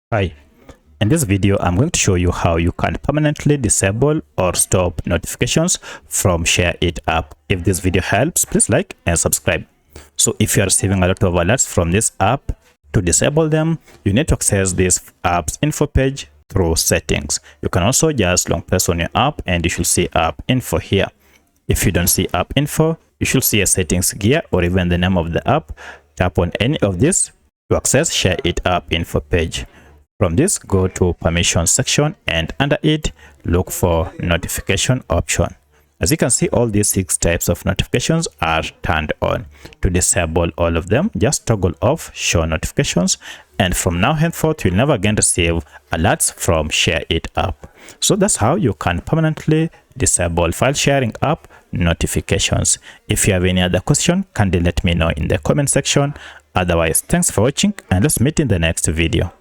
Hi, in this video I'm going to show you how you can permanently disable or stop notifications from SHAREit app. If this video helps, please like and subscribe. So if you are receiving a lot of alerts from this app, to disable them you need to access this app's info page through settings. You can also just long press on your app and you should see app info here. If you don't see app info, you should see a settings gear or even the name of the app. Tap on any of this to access SHAREit app info page. From this, go to permission section and under it, look for notification option. As you can see, all these 6 types of notifications are turned on. To disable all of them, just toggle off show notifications, and from now henceforth, you'll never again receive alerts from SHAREit app. So that's how you can permanently disable file sharing app notifications. If you have any other question, kindly let me know in the comment section. Otherwise, thanks for watching and let's meet in the next video.